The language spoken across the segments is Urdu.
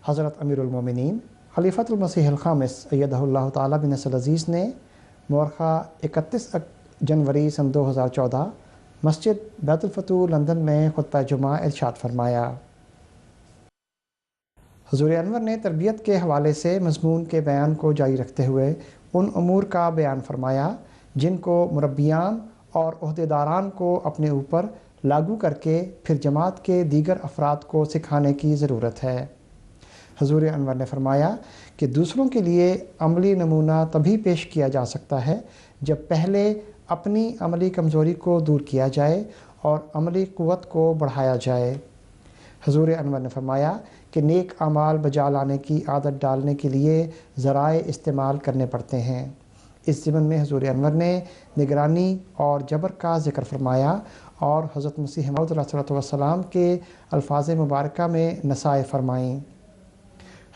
حضرت امیر المومنین خلیفۃ المسیح الخامس ایدہ اللہ تعالیٰ بنصر العزیز نے مورخہ 31 جنوری سن 2014 مسجد بیت الفتوح لندن میں خطبہ جمعہ ارشاد فرمایا۔ حضور انور نے تربیت کے حوالے سے مضمون کے بیان کو جاری رکھتے ہوئے ان امور کا بیان فرمایا جن کو مربیان اور عہدیداران کو اپنے اوپر لاگو کر کے پھر جماعت کے دیگر افراد کو سکھانے کی ضرورت ہے۔ حضور انور نے فرمایا کہ دوسروں کے لیے عملی نمونہ تبھی پیش کیا جا سکتا ہے جب پہلے اپنی عملی کمزوری کو دور کیا جائے اور عملی قوت کو بڑھایا جائے۔ حضور انور نے فرمایا کہ نیک اعمال بجا لانے کی عادت ڈالنے کے لیے ذرائع استعمال کرنے پڑتے ہیں۔ اس ضمن میں حضور انور نے نگرانی اور جبر کا ذکر فرمایا اور حضرت مسیح موعود علیہ الصلوۃ والسلام کے الفاظ مبارکہ میں نصائح فرمائیں۔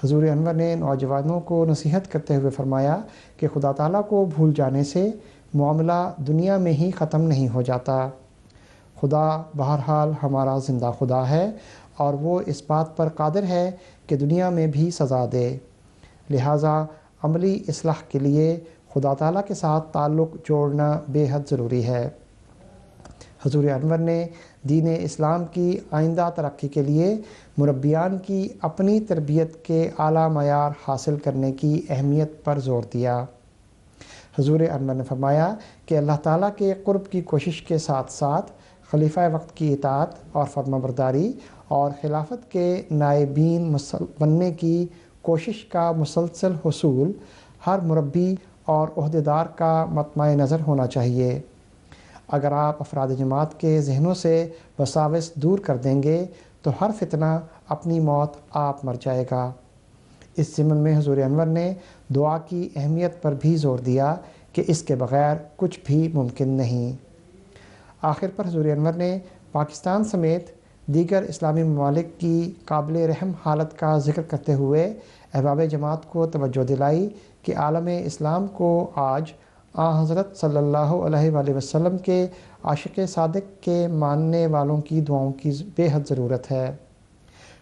حضور انور نے نوجوانوں کو نصیحت کرتے ہوئے فرمایا کہ خدا تعالیٰ کو بھول جانے سے معاملہ دنیا میں ہی ختم نہیں ہو جاتا۔ خدا بہرحال ہمارا زندہ خدا ہے اور وہ اس بات پر قادر ہے کہ دنیا میں بھی سزا دے، لہٰذا عملی اصلاح کے لیے خدا تعالیٰ کے ساتھ تعلق جوڑنا بے حد ضروری ہے۔ حضور انور نے دین اسلام کی آئندہ ترقی کے لیے مربیان کی اپنی تربیت کے اعلیٰ معیار حاصل کرنے کی اہمیت پر زور دیا۔ حضور انور نے فرمایا کہ اللہ تعالیٰ کے قرب کی کوشش کے ساتھ ساتھ خلیفہ وقت کی اطاعت اور فرمانبرداری اور خلافت کے نائبین بننے کی کوشش کا مسلسل حصول ہر مربی اور عہدیدار کا مطمع نظر ہونا چاہیے۔ اگر آپ افراد جماعت کے ذہنوں سے وساوس دور کر دیں گے تو ہر فتنہ اپنی موت آپ مر جائے گا۔ اس ضمن میں حضور انور نے دعا کی اہمیت پر بھی زور دیا کہ اس کے بغیر کچھ بھی ممکن نہیں۔ آخر پر حضور انور نے پاکستان سمیت دیگر اسلامی ممالک کی قابل رحم حالت کا ذکر کرتے ہوئے احباب جماعت کو توجہ دلائی کہ عالم اسلام کو آج حضرت صلی اللہ علیہ وآلہ وسلم کے عاشق صادق کے ماننے والوں کی دعاؤں کی بے حد ضرورت ہے۔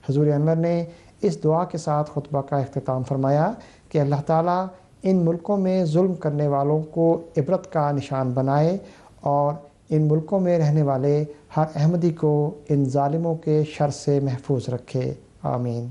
حضور انور نے اس دعا کے ساتھ خطبہ کا اختتام فرمایا کہ اللہ تعالیٰ ان ملکوں میں ظلم کرنے والوں کو عبرت کا نشان بنائے اور ان ملکوں میں رہنے والے ہر احمدی کو ان ظالموں کے شر سے محفوظ رکھے، آمین۔